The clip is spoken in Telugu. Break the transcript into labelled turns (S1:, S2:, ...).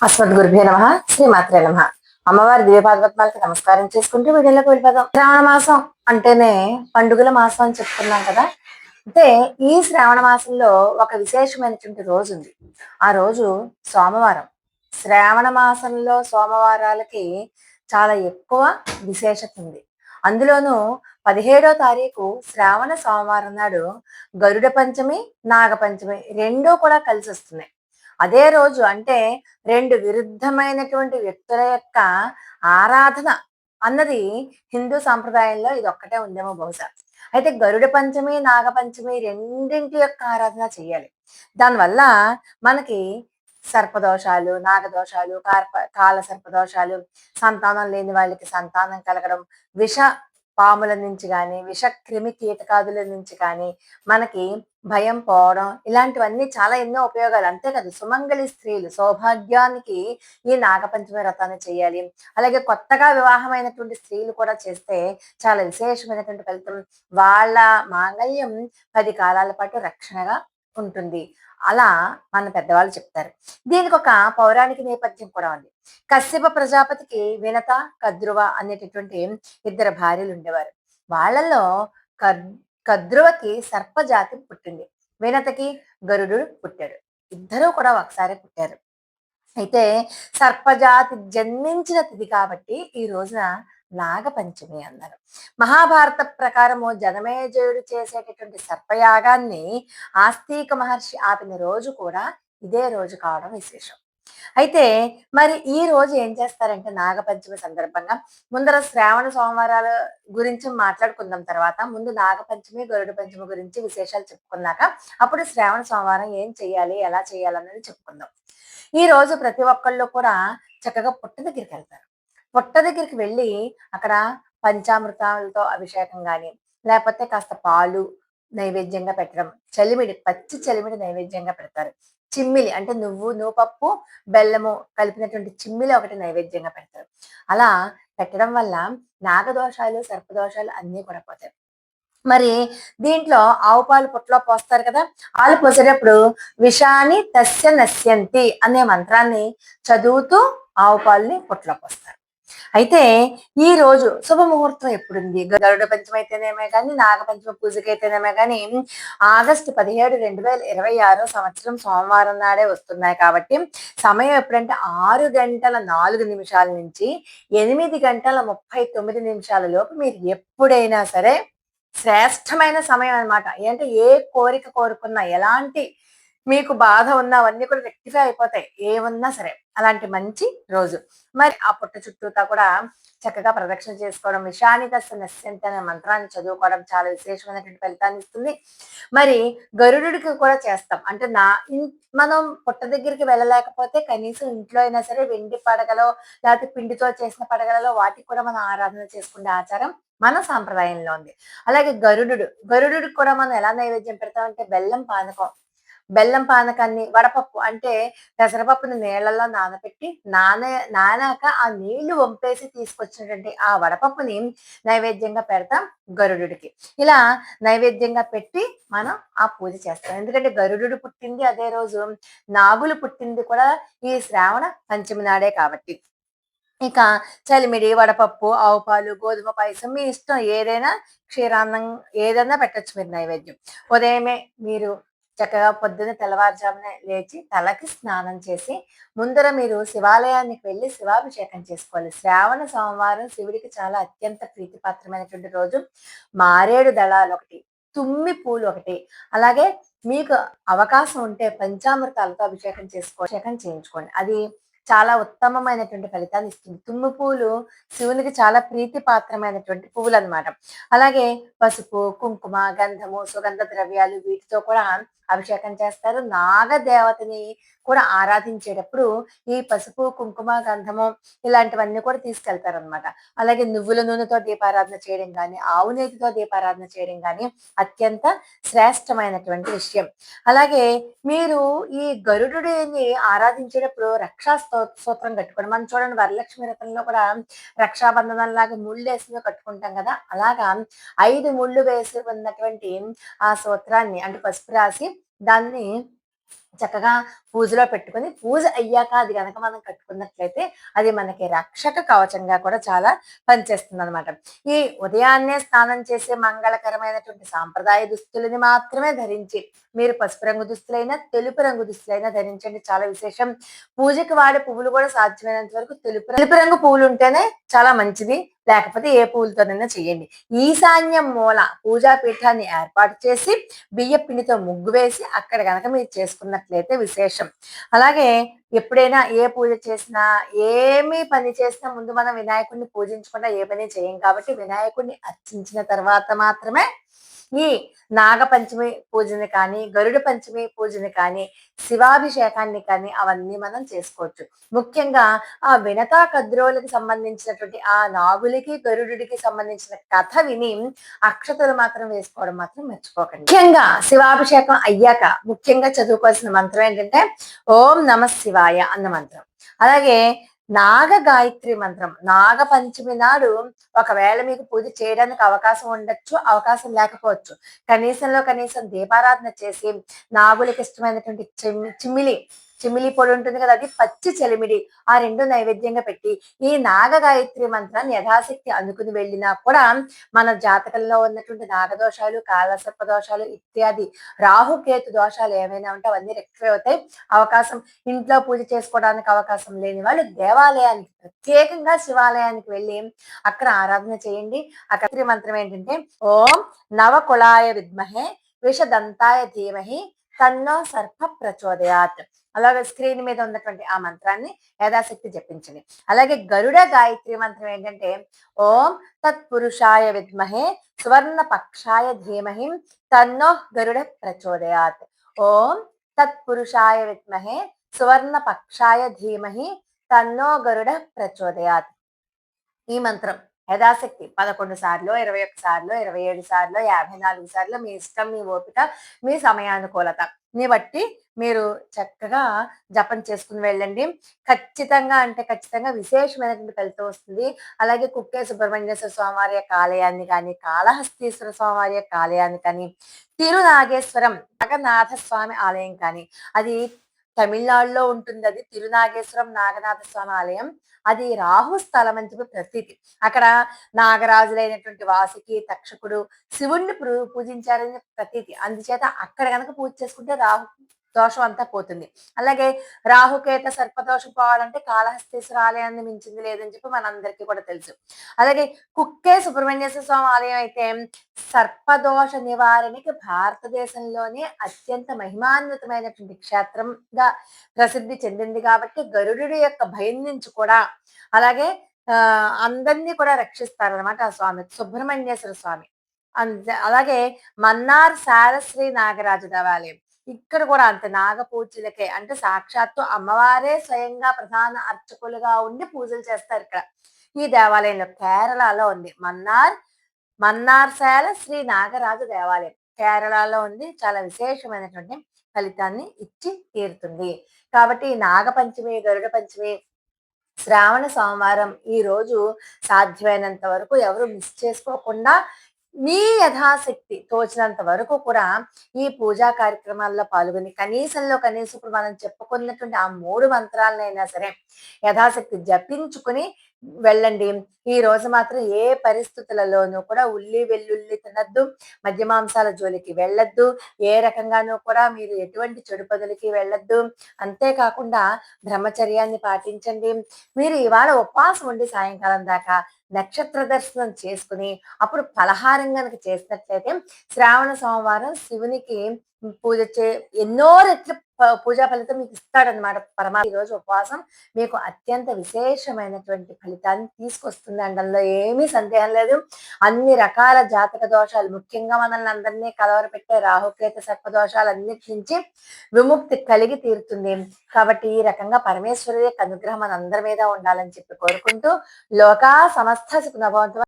S1: అస్మద్గురుభ్యో నమ. శ్రీమాత్రే నమ. అమ్మవారి దివ్యపాదపద్మాలకు నమస్కారం చేసుకుంటూ వీడియోలోకి వెళ్ళిపోదాం. శ్రావణ మాసం అంటేనే పండుగల మాసం అని చెప్పుకున్నాం కదా. అంటే ఈ శ్రావణ మాసంలో ఒక విశేషమైనటువంటి రోజు ఉంది. ఆ రోజు సోమవారం. శ్రావణ మాసంలో సోమవారాలకి చాలా ఎక్కువ విశేషత ఉంది. అందులోనూ 17వ తారీఖు శ్రావణ సోమవారం నాడు గరుడ పంచమి, నాగపంచమి రెండూ కూడా కలిసి వస్తున్నాయి. అదే రోజు అంటే రెండు విరుద్ధమైనటువంటి వ్యక్తుల యొక్క ఆరాధన అన్నది హిందూ సాంప్రదాయంలో ఇది ఒక్కటే ఉందేమో బహుశా. అయితే గరుడ పంచమి, నాగపంచమి రెండింటి యొక్క ఆరాధన చేయాలి. దానివల్ల మనకి సర్పదోషాలు, నాగదోషాలు, కాల సర్పదోషాలు, సంతానం లేని వాళ్ళకి సంతానం కలగడం, విష పాముల నుంచి కానీ, విష క్రిమి కీటకాదుల నుంచి కానీ మనకి భయం పోవడం, ఇలాంటివన్నీ చాలా ఎన్నో ఉపయోగాలు. అంతేకాదు సుమంగళి స్త్రీలు సౌభాగ్యానికి ఈ నాగపంచమి వ్రతాన్ని చేయాలి. అలాగే కొత్తగా వివాహమైనటువంటి స్త్రీలు కూడా చేస్తే చాలా విశేషమైనటువంటి ఫలితం. వాళ్ళ మాంగళ్యం 10 కాలాల పాటు రక్షణగా ఉంటుంది. అలా మన పెద్దవాళ్ళు చెప్తారు. దీనికి ఒక పౌరాణిక నేపథ్యం కూడా ఉంది. కశ్యప ప్రజాపతికి వినత, కద్రువ అనేటటువంటి 2 భార్యలు ఉండేవారు. వాళ్ళల్లో కద్రువకి సర్పజాతి పుట్టింది. వినతకి గరుడు పుట్టాడు. ఇద్దరూ కూడా ఒకసారి పుట్టారు. అయితే సర్పజాతి జన్మించిన తిథి కాబట్టి ఈ రోజున నాగపంచమి అన్నారు. మహాభారత ప్రకారము జనమేజయుడు చేసేటటువంటి సర్పయాగాన్ని ఆస్తిక మహర్షి ఆపిన రోజు కూడా ఇదే రోజు కావడం విశేషం. అయితే మరి ఈ రోజు ఏం చేస్తారంటే నాగపంచమి సందర్భంగా ముందర శ్రావణ సోమవారాల గురించి మాట్లాడుకుందాం. తర్వాత ముందు నాగపంచమి, గరుడ పంచమి గురించి విశేషాలు చెప్పుకున్నాక అప్పుడు శ్రావణ సోమవారం ఏం చెయ్యాలి, ఎలా చేయాలన్నది చెప్పుకుందాం. ఈ రోజు ప్రతి ఒక్కళ్ళు కూడా చక్కగా పుట్ట దగ్గరికి వెళ్తారు. పుట్ట దగ్గరికి వెళ్ళి అక్కడ పంచామృతాలతో అభిషేకం కానీ, లేకపోతే కాస్త పాలు నైవేద్యంగా పెట్టడం, చలిమిడి పచ్చి చలిమిడి నైవేద్యంగా పెడతారు. చిమ్మిలి అంటే నూపప్పు, బెల్లము కలిపినటువంటి చిమ్మిలి ఒకటి నైవేద్యంగా పెడతారు. అలా పెట్టడం వల్ల నాగదోషాలు, సర్పదోషాలు అన్నీ కూడా పోతాయి. మరి దీంట్లో ఆవు పాలు పుట్టలో పోస్తారు కదా. పాలు పోసేటప్పుడు విషాని తస్య నశ్యంతి అనే మంత్రాన్ని చదువుతూ ఆవు పాలని పుట్టలో పోస్తారు. అయితే ఈ రోజు శుభముహూర్తం ఎప్పుడుంది? గరుడ పంచమి అయితేనేమే కానీ, నాగపంచమి పూజకి అయితేనేమే కానీ ఆగస్టు 17, 2026 సంవత్సరం సోమవారం నాడే వస్తున్నాయి కాబట్టి సమయం ఎప్పుడంటే 6 గంటల 4 నిమిషాల నుంచి 8 గంటల 39 నిమిషాల లోపు మీరు ఎప్పుడైనా సరే శ్రేష్టమైన సమయం అన్నమాట. అంటే ఏ కోరిక కోరుకున్నా, ఎలాంటి మీకు బాధ ఉన్నా అవన్నీ కూడా రెక్టిఫై అయిపోతాయి. ఏమున్నా సరే అలాంటి మంచి రోజు. మరి ఆ పుట్ట చుట్టూతా కూడా చక్కగా ప్రదక్షిణ చేసుకోవడం, విషానితస్య నశ్యంతి అనే మంత్రాన్ని చదువుకోవడం చాలా విశేషమైనటువంటి ఫలితాన్ని ఇస్తుంది. మరి గరుడుడికి కూడా చేస్తాం. అంటే మనం పుట్ట దగ్గరికి వెళ్ళలేకపోతే కనీసం ఇంట్లో అయినా సరే వెండి పడగలో లేకపోతే పిండితో చేసిన పడగలలో వాటికి కూడా మనం ఆరాధన చేసుకునే ఆచారం మన సాంప్రదాయంలో ఉంది. అలాగే గరుడుడికి కూడా మనం ఎలా నైవేద్యం పెడతామంటే బెల్లం పానకాన్ని, వడపప్పు అంటే పెసరపప్పుని నీళ్లలో నానబెట్టి నానాక ఆ నీళ్లు వంపేసి తీసుకొచ్చినటువంటి ఆ వడపప్పుని నైవేద్యంగా పెడతాం గరుడుడికి. ఇలా నైవేద్యంగా పెట్టి మనం ఆ పూజ చేస్తాం. ఎందుకంటే గరుడు పుట్టింది అదే రోజు, నాగులు పుట్టింది కూడా ఈ శ్రావణ పంచమి నాడే కాబట్టి. ఇక చలిమిడి, వడపప్పు, ఆవు పాలు, గోధుమ పాయసం మీ ఇష్టం ఏదైనా, క్షీరాన్నం ఏదైనా పెట్టచ్చు మీరు నైవేద్యం. ఉదయమే మీరు చక్కగా పొద్దున్న తెల్లవారుజామునే లేచి తలకి స్నానం చేసి ముందర మీరు శివాలయానికి వెళ్ళి శివాభిషేకం చేసుకోవాలి. శ్రావణ సోమవారం శివుడికి చాలా అత్యంత ప్రీతిపాత్రమైనటువంటి రోజు. మారేడు దళాలు ఒకటి, తుమ్మి పూలు ఒకటి, అలాగే మీకు అవకాశం ఉంటే పంచామృతాలతో అభిషేకం చేయించుకోండి. అది చాలా ఉత్తమమైనటువంటి ఫలితాన్ని ఇస్తుంది. తుమ్మి పూలు శివునికి చాలా ప్రీతి పాత్రమైనటువంటి పువ్వులు అనమాట. అలాగే పసుపు, కుంకుమ, గంధము, సుగంధ ద్రవ్యాలు వీటితో కూడా అభిషేకం చేస్తారు. నాగదేవతని కూడా ఆరాధించేటప్పుడు ఈ పసుపు, కుంకుమ, గంధము ఇలాంటివన్నీ కూడా తీసుకెళ్తారనమాట. అలాగే నువ్వుల నూనెతో దీపారాధన చేయడం కానీ, ఆవు నేతితో దీపారాధన చేయడం కానీ అత్యంత శ్రేష్టమైనటువంటి విషయం. అలాగే మీరు ఈ గరుడుని ఆరాధించేటప్పుడు రక్షా సూత్రం కట్టుకోండి. మనం చూడండి వరలక్ష్మి వ్రతంలో కూడా రక్షాబంధనం లాగా ముళ్ళు వేసి కట్టుకుంటాం కదా. అలాగా 5 ముళ్ళు వేసి ఉన్నటువంటి ఆ సూత్రాన్ని అంటే పసుపు రాసి దాన్ని చక్కగా పూజలో పెట్టుకొని పూజ అయ్యాక అది గనక మనం కట్టుకున్నట్లయితే అది మనకి రక్షక కవచంగా కూడా చాలా పనిచేస్తుంది అనమాట. ఈ ఉదయాన్నే స్నానం చేసే మంగళకరమైనటువంటి సాంప్రదాయ దుస్తులని మాత్రమే ధరించి, మీరు పసుపు రంగు దుస్తులైనా తెలుపు రంగు ధరించండి, చాలా విశేషం. పూజకి వాడే పువ్వులు కూడా సాధ్యమైనంత వరకు తెలుపు రంగు పువ్వులు ఉంటేనే చాలా మంచిది, లేకపోతే ఏ పువ్వులతోనైనా చేయండి. ఈశాన్యం మూల పూజా పీఠాన్ని ఏర్పాటు చేసి బియ్య పిండితో ముగ్గు వేసి అక్కడ గనక మీరు చేసుకున్నట్లయితే విశేషం. అలాగే ఎప్పుడైనా ఏ పూజ చేసినా, ఏమి పని చేసినా ముందు మనం వినాయకుడిని పూజించకుండా ఏ పని చేయం కాబట్టి వినాయకుడిని అర్చించిన తర్వాత మాత్రమే ఈ నాగపంచమి పూజని కానీ, గరుడ పంచమి పూజని కానీ, శివాభిషేకాన్ని కానీ అవన్నీ మనం చేసుకోవచ్చు. ముఖ్యంగా ఆ వినతా కద్రోలకి సంబంధించినటువంటి ఆ నాగులకి గరుడుడికి సంబంధించిన కథ విని అక్షతలు మాత్రం వేసుకోవడం మాత్రం మర్చిపోకండి. ముఖ్యంగా శివాభిషేకం అయ్యాక ముఖ్యంగా చదువుకోవాల్సిన మంత్రం ఏంటంటే ఓం నమ శివాయ అన్న మంత్రం. అలాగే నాగ గాయత్రి మంత్రం. నాగ పంచమి నాడు ఒకవేళ మీకు పూజ చేయడానికి అవకాశం ఉండొచ్చు, అవకాశం లేకపోవచ్చు. కనీసం దీపారాధన చేసి నాగులకి ఇష్టమైనటువంటి చిమ్మిలి పొడి ఉంటుంది కదా, అది పచ్చి చెలిమిడి, ఆ రెండు నైవేద్యంగా పెట్టి ఈ నాగ గాయత్రి మంత్రాన్ని యథాశక్తి అందుకుని వెళ్ళినా కూడా మన జాతకంలో ఉన్నటువంటి నాగదోషాలు, కాలసర్ప దోషాలు ఇత్యాది రాహుకేతు దోషాలు ఏమైనా ఉంటే అవన్నీ రెక్టిఫై అవుతాయి. అవకాశం ఇంట్లో పూజ చేసుకోవడానికి అవకాశం లేని వాళ్ళు దేవాలయానికి, ప్రత్యేకంగా శివాలయానికి వెళ్ళి అక్కడ ఆరాధన చేయండి. ఆ గాయత్రి మంత్రం ఏంటంటే ఓం నవకుళాయ విద్మహే విషదంతాయ ధీమహి తన్నో సర్ప ప్రచోదయాత్. అలాగే స్క్రీన్ మీద ఉన్నటువంటి ఆ మంత్రాన్ని యథాశక్తి జపించండి. అలాగే గరుడ గాయత్రి మంత్రం ఏంటంటే ఓం తత్పురుషాయ విద్మహే సువర్ణ పక్షాయ ధీమహి తన్నో గరుడ ప్రచోదయాత్. ఓం తత్పురుషాయ విద్మహే సువర్ణ పక్షాయ ధీమహి తన్నో గరుడ ప్రచోదయాత్. ఈ మంత్రం యథాశక్తి 11 సార్లు, 21 సార్లు, 27 సార్లు, 54 సార్లు, మీ ఇష్టం, మీ ఓపిక, మీ సమయానుకూలత ని బట్టి మీరు చక్కగా జపం చేసుకుని వెళ్ళండి. ఖచ్చితంగా విశేషమైనటువంటి ఫలితం వస్తుంది. అలాగే కుక్కే సుబ్రహ్మణ్యేశ్వర స్వామివారి యొక్క ఆలయాన్ని కానీ, కాళహస్తీశ్వర స్వామివారి యొక్క ఆలయాన్ని కానీ, తిరునాగేశ్వరం నాగనాథ స్వామి ఆలయం కానీ, అది తమిళనాడులో ఉంటుంది. అది తిరునాగేశ్వరం నాగనాథ స్వామి ఆలయం. అది రాహు స్థలం అని చెప్పి ప్రతీతి. అక్కడ నాగరాజులైనటువంటి వాసుకి, తక్షకుడు శివుణ్ణి పూజించారని ప్రతీతి. అందుచేత అక్కడ కనుక పూజ చేసుకుంటే రాహు దోషం అంతా పోతుంది. అలాగే రాహుకేత సర్పదోషం పోవాలంటే కాళహస్తీశ్వర ఆలయాన్ని మించింది లేదని చెప్పి మనందరికీ కూడా తెలుసు. అలాగే కుక్కే సుబ్రహ్మణ్యేశ్వర స్వామి ఆలయం అయితే సర్పదోష నివారణకి భారతదేశంలోనే అత్యంత మహిమాన్వితమైనటువంటి క్షేత్రంగా ప్రసిద్ధి చెందింది కాబట్టి గరుడు యొక్క భయం నుంచి కూడా, అలాగే అందరినీ కూడా రక్షిస్తారనమాట ఆ స్వామి, సుబ్రహ్మణ్యేశ్వర స్వామి. అలాగే మన్నార్ శారశ్రీ నాగరాజ దేవాలయం, ఇక్కడ కూడా అంత నాగ పూజలకే, అంటే సాక్షాత్తు అమ్మవారే స్వయంగా ప్రధాన అర్చకులుగా ఉండి పూజలు చేస్తారు ఇక్కడ. ఈ దేవాలయంలో కేరళలో ఉంది మన్నార్శాల శ్రీ నాగరాజు దేవాలయం, కేరళలో ఉంది. చాలా విశేషమైనటువంటి ఫలితాన్ని ఇచ్చి తీరుతుంది. కాబట్టి నాగపంచమి, గరుడ పంచమి, శ్రావణ సోమవారం ఈ రోజు సాధ్యమైనంత వరకు ఎవరు మిస్ చేసుకోకుండా మీ యథాశక్తి తోచినంత వరకు కూడా ఈ పూజా కార్యక్రమాల్లో పాల్గొని కనీసం ఇప్పుడు మనం చెప్పుకున్నటువంటి ఆ 3 మంత్రాలనైనా సరే యథాశక్తి జపించుకుని వెళ్ళండి. ఈ రోజు మాత్రం ఏ పరిస్థితులలోనూ కూడా ఉల్లి వెల్లుల్లి తినద్దు, మద్య మాంసాల జోలికి వెళ్ళొద్దు, ఏ రకంగానూ కూడా మీరు ఎటువంటి చెడు పదులకి వెళ్ళొద్దు. అంతేకాకుండా బ్రహ్మచర్యాన్ని పాటించండి. మీరు ఇవాళ ఉపవాసం ఉండి సాయంకాలం దాకా నక్షత్ర దర్శనం చేసుకుని అప్పుడు పలహారం కనుక చేసినట్లయితే శ్రావణ సోమవారం శివునికి పూజ ఎన్నో రెట్ల పూజా ఫలితం మీకు ఇస్తాడనమాట పరమాత్మ. ఈ రోజు ఉపవాసం మీకు అత్యంత విశేషమైనటువంటి ఫలితాన్ని తీసుకొస్తుంది అనడంలో ఏమీ సందేహం లేదు. అన్ని రకాల జాతక దోషాలు, ముఖ్యంగా మనల్ని అందరినీ కలవరపెట్టే రాహుకేత సర్పదోషాలు అన్నిటి నుంచి విముక్తి కలిగి తీరుతుంది. కాబట్టి ఈ రకంగా పరమేశ్వరుడి యొక్క అనుగ్రహం మనందరి మీద ఉండాలని చెప్పి కోరుకుంటూ లోకా సమస్త సుఖనభవంతు.